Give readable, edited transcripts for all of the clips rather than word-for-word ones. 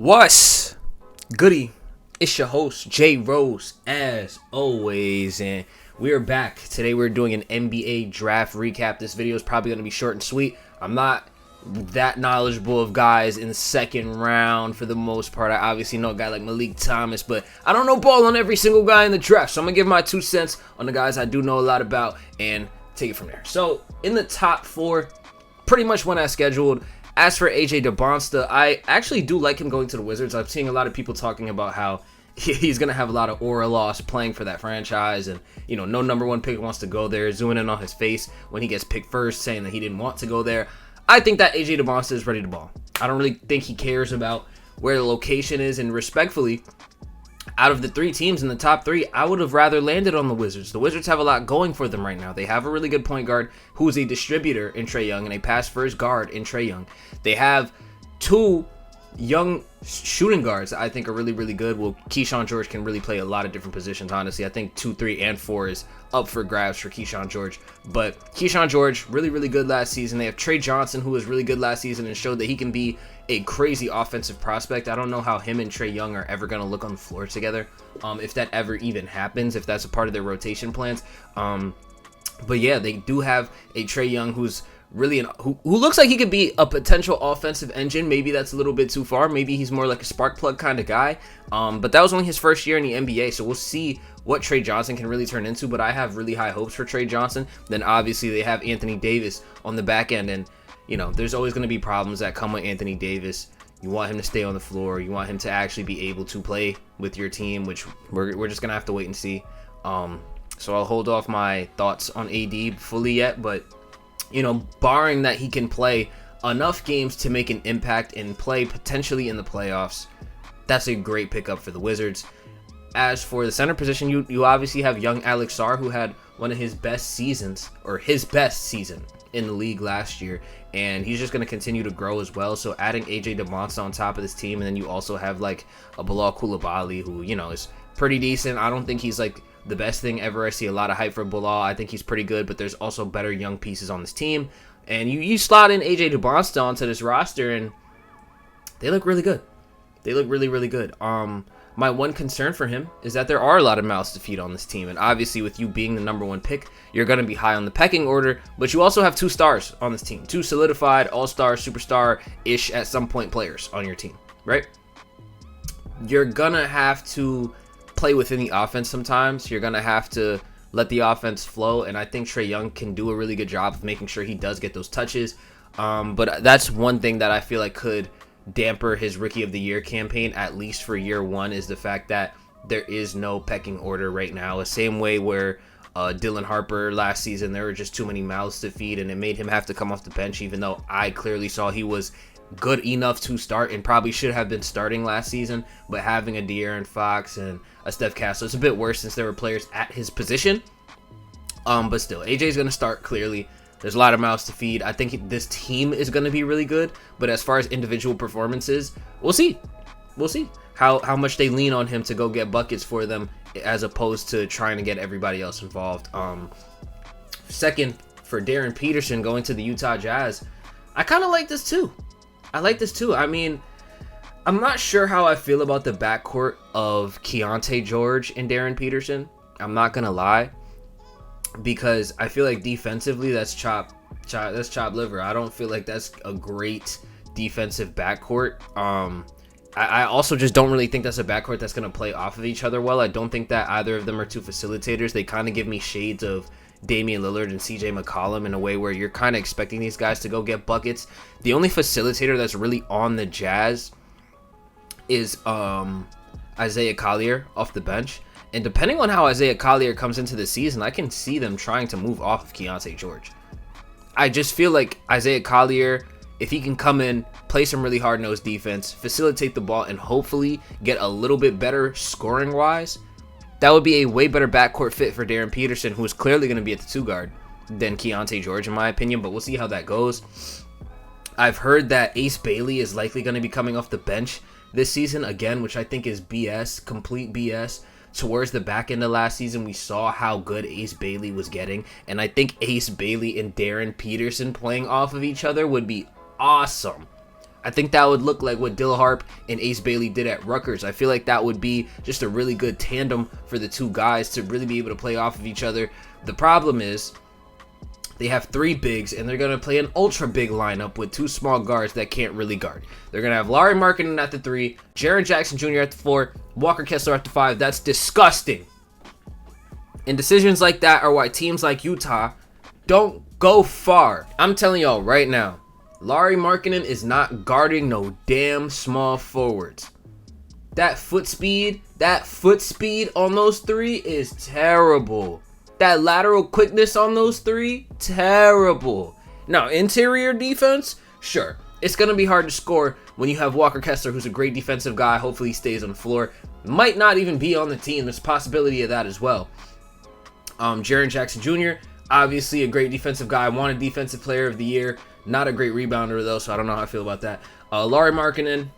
What's goody? It's your host, J Rose, as always, and we're back. Today we're doing an NBA draft recap. This video is probably going to be short and sweet. I'm not that knowledgeable of guys in the second round for the most part. I obviously know a guy like Malik Thomas, but I don't know ball on every single guy in the draft. So I'm going to give my 2 cents on the guys I do know a lot about and take it from there. So in the top 4, pretty much when I scheduled. As for AJ DeBonsta, I actually do like him going to the Wizards. I'm seeing a lot of people talking about how he's going to have a lot of aura loss playing for that franchise, and no number 1 pick wants to go there, zooming in on his face when he gets picked first, saying that he didn't want to go there. I think that AJ DeBonsta is ready to ball. I don't really think he cares about where the location is, and respectfully, out of the 3 teams in the top 3, I would have rather landed on the Wizards. The Wizards have a lot going for them right now. They have a really good point guard who is a distributor in Trae Young and a pass-first guard in Trae Young. They have 2 young shooting guards that I think are really, really good. Well, Keyshawn George can really play a lot of different positions, honestly. I think 2, 3, and 4 is up for grabs for Keyshawn George. But Keyshawn George, really, really good last season. They have Trey Johnson, who was really good last season and showed that he can be a crazy offensive prospect. I don't know how him and Trae Young are ever going to look on the floor together, if that ever even happens, if that's a part of their rotation plans. But yeah, they do have a Trae Young who's really who looks like he could be a potential offensive engine. Maybe that's a little bit too far. Maybe he's more like a spark plug kind of guy. But that was only his first year in the NBA, so we'll see what Trey Johnson can really turn into. But I have really high hopes for Trey Johnson. Then obviously they have Anthony Davis on the back end, and there's always going to be problems that come with Anthony Davis. You want him to stay on the floor. You want him to actually be able to play with your team, which we're just going to have to wait and see. So I'll hold off my thoughts on AD fully yet, but barring that he can play enough games to make an impact and play potentially in the playoffs, that's a great pickup for the Wizards. As for the center position, you obviously have young Alex Sarr, who had one of his best seasons, or his best season in the league last year, and he's just going to continue to grow as well. So adding AJ DeBonsta on top of this team, and then you also have like a Bilal Coulibaly, who is pretty decent. I don't think he's like the best thing ever. I see a lot of hype for Bilal. I think he's pretty good, but there's also better young pieces on this team. And you slot in AJ DeBonsta onto this roster, and they look really good. They look really, really good. My one concern for him is that there are a lot of mouths to feed on this team. And obviously, with you being the number 1 pick, you're going to be high on the pecking order. But you also have 2 stars on this team. 2 solidified, all-star, superstar-ish at some point players on your team, right? You're going to have to play within the offense sometimes. You're going to have to let the offense flow. And I think Trae Young can do a really good job of making sure he does get those touches. But that's one thing that I feel like could damper his Rookie of the Year campaign, at least for year 1, is the fact that there is no pecking order right now. The same way where Dylan Harper last season, there were just too many mouths to feed, and it made him have to come off the bench, even though I clearly saw he was good enough to start and probably should have been starting last season. But having a De'Aaron Fox and a Steph Castle, it's a bit worse since there were players at his position. But still, AJ's going to start clearly. There's a lot of mouths to feed. I think this team is going to be really good. But as far as individual performances, we'll see. We'll see how much they lean on him to go get buckets for them, as opposed to trying to get everybody else involved. Second, for Darren Peterson going to the Utah Jazz, I kind of like this too. I mean, I'm not sure how I feel about the backcourt of Keontae George and Darren Peterson. I'm not going to lie. Because I feel like defensively, that's chop liver. I don't feel like that's a great defensive backcourt. I also just don't really think that's a backcourt that's going to play off of each other well. I don't think that either of them are 2 facilitators. They kind of give me shades of Damian Lillard and CJ McCollum in a way where you're kind of expecting these guys to go get buckets. The only facilitator that's really on the Jazz is Isaiah Collier off the bench. And depending on how Isaiah Collier comes into the season, I can see them trying to move off of Keontae George. I just feel like Isaiah Collier, if he can come in, play some really hard-nosed defense, facilitate the ball, and hopefully get a little bit better scoring-wise, that would be a way better backcourt fit for Darren Peterson, who is clearly going to be at the 2 guard than Keontae George, in my opinion, but we'll see how that goes. I've heard that Ace Bailey is likely going to be coming off the bench this season again, which I think is BS, complete BS. Towards the back end of last season, we saw how good Ace Bailey was getting, and I think Ace Bailey and Darren Peterson playing off of each other would be awesome. I think that would look like what Dill Harp and Ace Bailey did at Rutgers. I feel like that would be just a really good tandem for the two guys to really be able to play off of each other. The problem is they have 3 bigs, and they're going to play an ultra big lineup with 2 small guards that can't really guard. They're going to have Larry Markkinen at the 3, Jaren Jackson Jr. at the 4, Walker Kessler at the 5. That's disgusting. And decisions like that are why teams like Utah don't go far. I'm telling y'all right now, Larry Markkinen is not guarding no damn small forwards. That foot speed on those 3 is terrible. That lateral quickness on those 3, terrible. Now, interior defense, sure. It's going to be hard to score when you have Walker Kessler, who's a great defensive guy. Hopefully he stays on the floor. Might not even be on the team. There's a possibility of that as well. Jaren Jackson Jr., obviously a great defensive guy. Won a defensive player of the year. Not a great rebounder, though, so I don't know how I feel about that. Larry Markkinen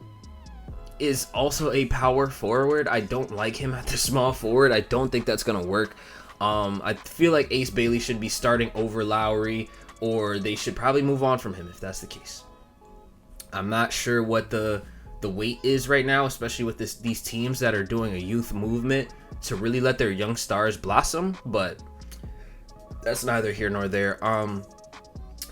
is also a power forward. I don't like him at the small forward. I don't think that's going to work. I feel like Ace Bailey should be starting over Lowry, or they should probably move on from him if that's the case. I'm not sure what the weight is right now, especially with these teams that are doing a youth movement to really let their young stars blossom, but that's neither here nor there.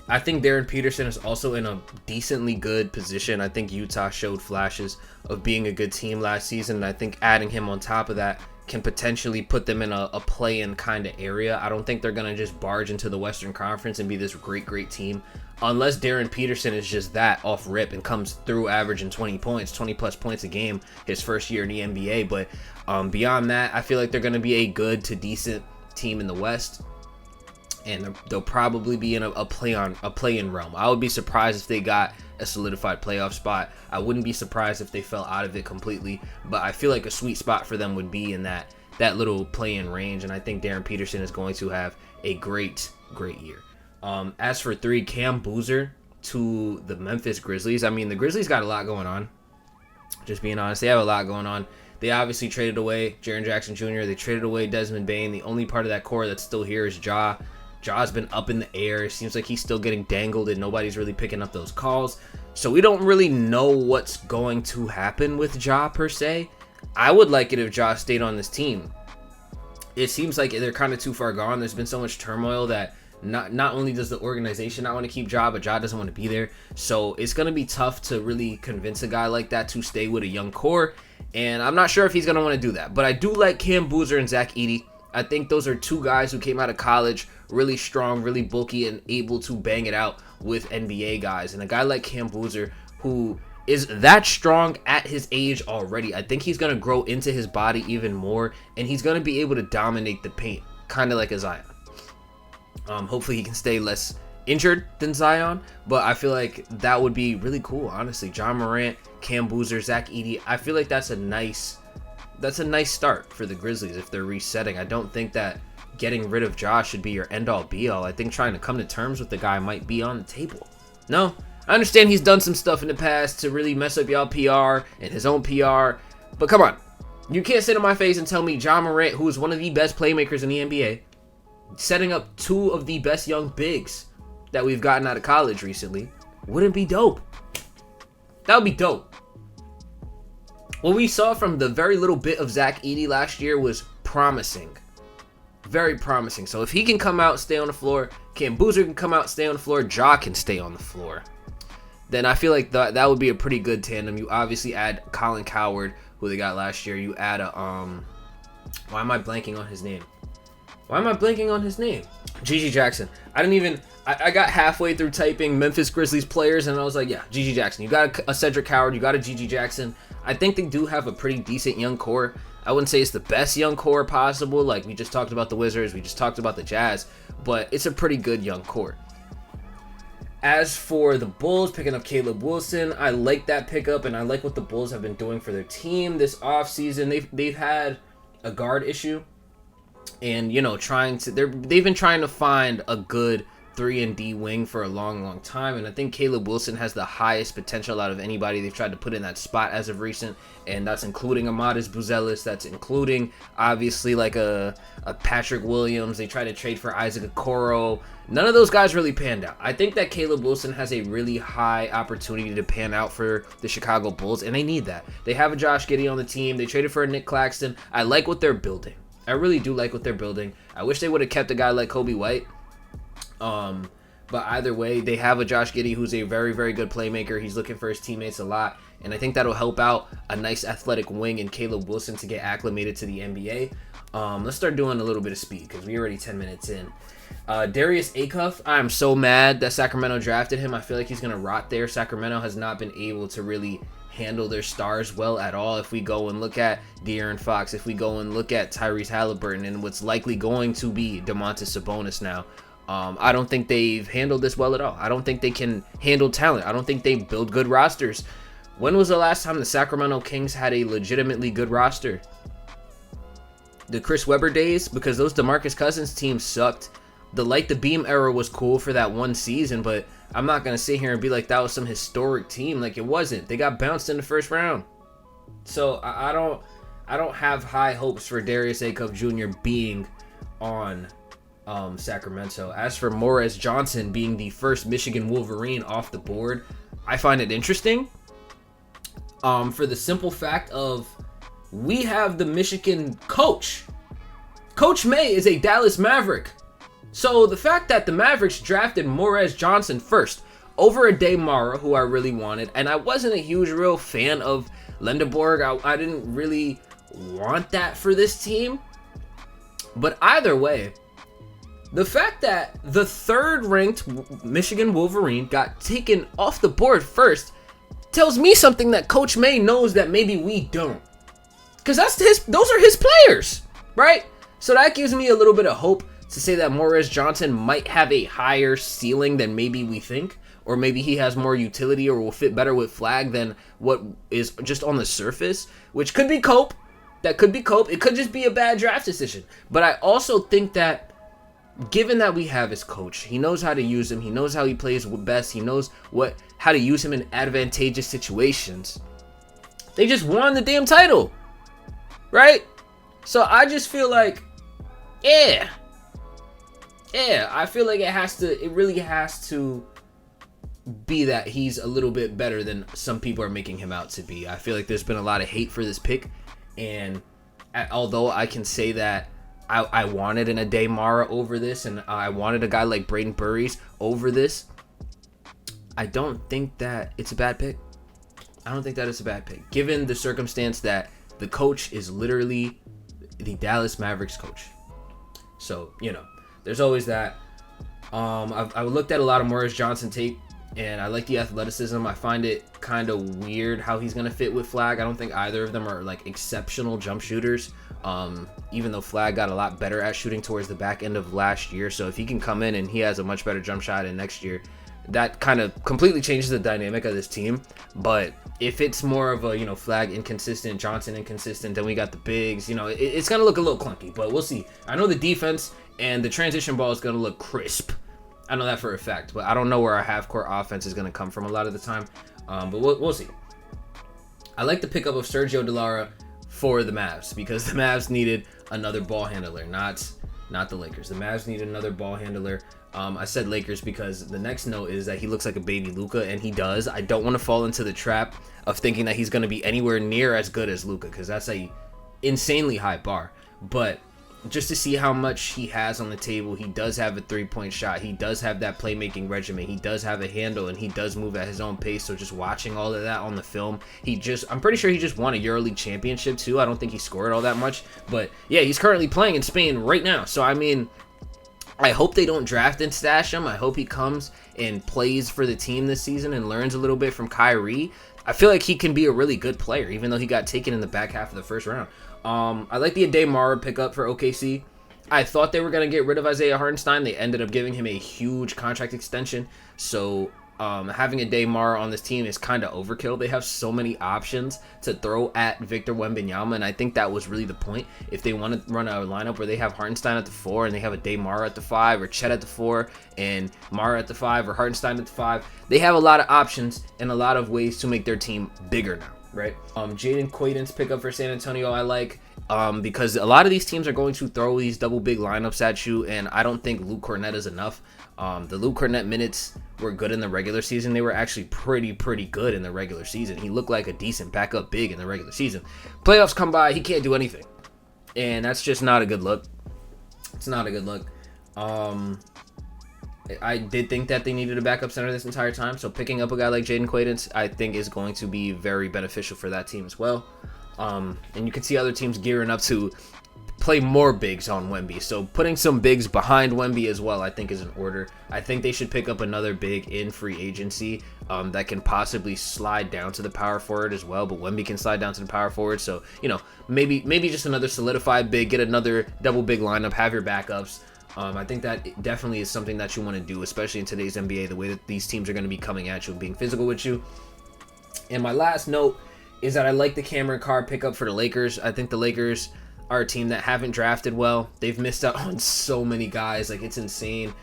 I think Darren Peterson is also in a decently good position. I think Utah showed flashes of being a good team last season, and I think adding him on top of that can potentially put them in a play-in kind of area. I don't think they're going to just barge into the Western Conference and be this great team unless Darren Peterson is just that off rip and comes through averaging 20 plus points a game his first year in the NBA. But beyond that, I feel like they're going to be a good to decent team in the West, and they'll probably be in a play-in realm. I would be surprised if they got a solidified playoff spot. I wouldn't be surprised if they fell out of it completely, but I feel like a sweet spot for them would be in that little play-in range, and I think Darren Peterson is going to have a great year. As for 3, Cam Boozer to the Memphis Grizzlies. I mean, the Grizzlies got a lot going on. Just being honest, they have a lot going on. They obviously traded away Jaren Jackson Jr. They traded away Desmond Bane. The only part of that core that's still here is Ja. Ja's been up in the air. It seems like he's still getting dangled and nobody's really picking up those calls. So we don't really know what's going to happen with Ja per se. I would like it if Ja stayed on this team. It seems like they're kind of too far gone. There's been so much turmoil that not only does the organization not want to keep Ja, but Ja doesn't want to be there. So it's going to be tough to really convince a guy like that to stay with a young core. And I'm not sure if he's going to want to do that. But I do like Cam Boozer and Zach Edey. I think those are 2 guys who came out of college really strong, really bulky, and able to bang it out with NBA guys. And a guy like Cam Boozer, who is that strong at his age already, I think he's going to grow into his body even more, and he's going to be able to dominate the paint, kind of like a Zion. Hopefully he can stay less injured than Zion, but I feel like that would be really cool, honestly. John Morant, Cam Boozer, Zach Edey, I feel like that's a nice start for the Grizzlies if they're resetting. I don't think that getting rid of Josh should be your end-all be-all. I think trying to come to terms with the guy might be on the table. No, I understand he's done some stuff in the past to really mess up y'all PR and his own PR, but come on. You can't sit in my face and tell me John Morant, who is one of the best playmakers in the NBA, setting up 2 of the best young bigs that we've gotten out of college recently, wouldn't be dope. That would be dope. What we saw from the very little bit of Zach Edey last year was promising. Very promising. So if he can come out, stay on the floor, Cam Boozer can come out, stay on the floor, Ja can stay on the floor, then I feel like that would be a pretty good tandem. You obviously add Colin Coward, who they got last year. You add a why am I blanking on his name? GG Jackson. I got halfway through typing Memphis Grizzlies players, and I was like, yeah, GG Jackson. You got a Cedric Howard, you got a GG Jackson. I think they do have a pretty decent young core. I wouldn't say it's the best young core possible. Like, we just talked about the Wizards, we just talked about the Jazz, but it's a pretty good young core. As for the Bulls picking up Caleb Wilson, I like that pickup, and I like what the Bulls have been doing for their team this offseason. They've had a guard issue, and they've been trying to find a good 3-and-D wing for a long time, and I think Caleb Wilson has the highest potential out of anybody they've tried to put in that spot as of recent, and that's including Amadis Buzelis, that's including obviously like a Patrick Williams. They tried to trade for Isaac Okoro. None of those guys really panned out. I think that Caleb Wilson has a really high opportunity to pan out for the Chicago Bulls, and they need that. They have a Josh Giddey on the team. They traded for a Nick Claxton. I like what they're building. I really do like what they're building. I wish they would have kept a guy like Kobe White. But either way, they have a Josh Giddey who's a very, very good playmaker. He's looking for his teammates a lot, and I think that'll help out a nice athletic wing in Caleb Wilson to get acclimated to the NBA. Let's start doing a little bit of speed because we're already 10 minutes in. Darius Acuff, I'm so mad that Sacramento drafted him. I feel like he's going to rot there. Sacramento has not been able to really handle their stars well at all. If we go and look at De'Aaron Fox, if we go and look at Tyrese Halliburton and what's likely going to be Domantas Sabonis now, I don't think they've handled this well at all. I don't think they can handle talent. I don't think they build good rosters. When was the last time the Sacramento Kings had a legitimately good roster? The Chris Webber days? Because those DeMarcus Cousins teams sucked. The Light the Beam era was cool for that one season, but I'm not going to sit here and be like that was some historic team. Like, it wasn't. They got bounced in the first round. So I don't have high hopes for Darius Acuff Jr. being on Sacramento. As for Morez Johnson being the first Michigan Wolverine off the board, I find it interesting. For the simple fact of we have the Michigan coach. Coach May is a Dallas Maverick. So the fact that the Mavericks drafted Morez Johnson first over a Demara, who I really wanted, and I wasn't a huge real fan of Lendeborg. I didn't really want that for this team. But either way, the fact that the third-ranked Michigan Wolverine got taken off the board first tells me something that Coach May knows that maybe we don't. Because those are his players, right? So that gives me a little bit of hope to say that Morez Johnson might have a higher ceiling than maybe we think, or maybe he has more utility or will fit better with Flag than what is just on the surface, which could be cope. That could be cope. It could just be a bad draft decision. But I also think that given that we have his coach, he knows how to use him. He knows how he plays best. He knows how to use him in advantageous situations. They just won the damn title, right? So I just feel like, yeah, I feel like it really has to be that he's a little bit better than some people are making him out to be. I feel like there's been a lot of hate for this pick, and although I can say that I wanted an Ade Mara over this, and I wanted a guy like Braden Burries over this, I don't think that it's a bad pick. I don't think that it's a bad pick, given the circumstance that the coach is literally the Dallas Mavericks coach. So, there's always that. I've looked at a lot of Morez Johnson tape, and I like the athleticism. I find it kind of weird how he's going to fit with Flag. I don't think either of them are like exceptional jump shooters, even though Flag got a lot better at shooting towards the back end of last year. So if he can come in and he has a much better jump shot in next year, that kind of completely changes the dynamic of this team. But if it's more of a, Flag inconsistent, Johnson inconsistent, then we got the bigs, it's going to look a little clunky, but we'll see. I know the defense and the transition ball is going to look crisp. I know that for a fact, but I don't know where our half-court offense is going to come from a lot of the time. But we'll see. I like the pickup of Sergio Delara for the Mavs because the Mavs needed another ball handler, not the Lakers. The Mavs needed another ball handler. I said Lakers because the next note is that he looks like a baby Luka, and he does. I don't want to fall into the trap of thinking that he's going to be anywhere near as good as Luka because that's a insanely high bar. But just to see how much he has on the table, he does have a three-point shot. He does have that playmaking regimen. He does have a handle, and he does move at his own pace. So just watching all of that on the film, I'm pretty sure he just won a EuroLeague championship too. I don't think he scored all that much, but yeah, he's currently playing in Spain right now. So I mean, I hope they don't draft and stash him. I hope he comes and plays for the team this season and learns a little bit from Kyrie. I feel like he can be a really good player, even though he got taken in the back half of the first round. I like the Ade Mara pickup for OKC. I thought they were going to get rid of Isaiah Hartenstein. They ended up giving him a huge contract extension. So Having a Damar on this team is kind of overkill. They have so many options to throw at Victor Wembanyama, and I think that was really the point. If they want to run a lineup where they have Hartenstein at the 4 and they have a Damar at the 5, or Chet at the 4 and Mara at the 5, or Hartenstein at the 5, they have a lot of options and a lot of ways to make their team bigger now, right? Jaden Quaidon's pickup for San Antonio I like, because a lot of these teams are going to throw these double big lineups at you, and I don't think Luke Cornett is enough. The Luke Cornett minutes were good in the regular season. They were actually pretty good in the regular season. He looked like a decent backup big in the regular season. Playoffs come by, he can't do anything, and that's just not a good look. It's not a good look. I did think that they needed a backup center this entire time, so picking up a guy like Jaden Quaidon, I think, is going to be very beneficial for that team as well. And you can see other teams gearing up to play more bigs on Wemby, so putting some bigs behind Wemby as well, I think, is in order. I think they should pick up another big in free agency that can possibly slide down to the power forward as well, but Wemby can slide down to the power forward, so, you know, maybe just another solidified big, get another double big lineup, have your backups. I think that definitely is something that you want to do, especially in today's NBA, the way that these teams are going to be coming at you and being physical with you. And my last note is that I like the Cameron Carr pickup for the Lakers. I think the Lakers are a team that haven't drafted well. They've missed out on so many guys, like, it's insane.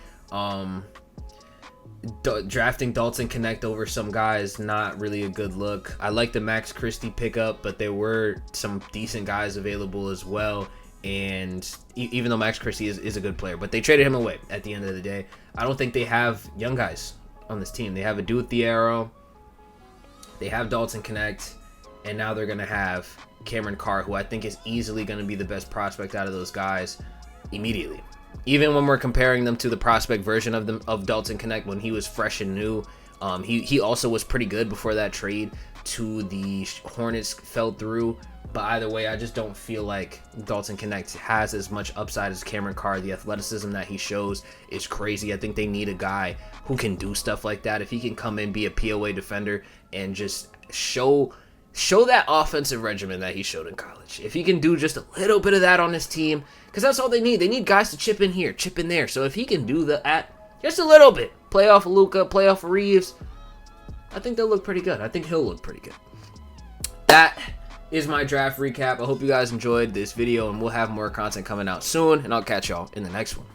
Drafting Dalton Connect over some guys, not really a good look. I like the Max Christie pickup, but there were some decent guys available as well. And even though Max Christie is a good player, but they traded him away at the end of the day. I don't think they have young guys on this team. They have Adu Thiero, they have Dalton Connect, and now they're going to have Cameron Carr, who I think is easily going to be the best prospect out of those guys immediately. Even when we're comparing them to the prospect version of Dalton Connect when he was fresh and new, he also was pretty good before that trade to the Hornets fell through. But either way, I just don't feel like Dalton Connect has as much upside as Cameron Carr. The athleticism that he shows is crazy. I think they need a guy who can do stuff like that. If he can come in, be a POA defender, and just show that offensive regimen that he showed in college. If he can do just a little bit of that on his team, because that's all they need. They need guys to chip in here, chip in there. So if he can do that just a little bit, play off of Luka, play off of Reeves, I think they'll look pretty good. I think he'll look pretty good. That is my draft recap. I hope you guys enjoyed this video, and we'll have more content coming out soon, and I'll catch y'all in the next one.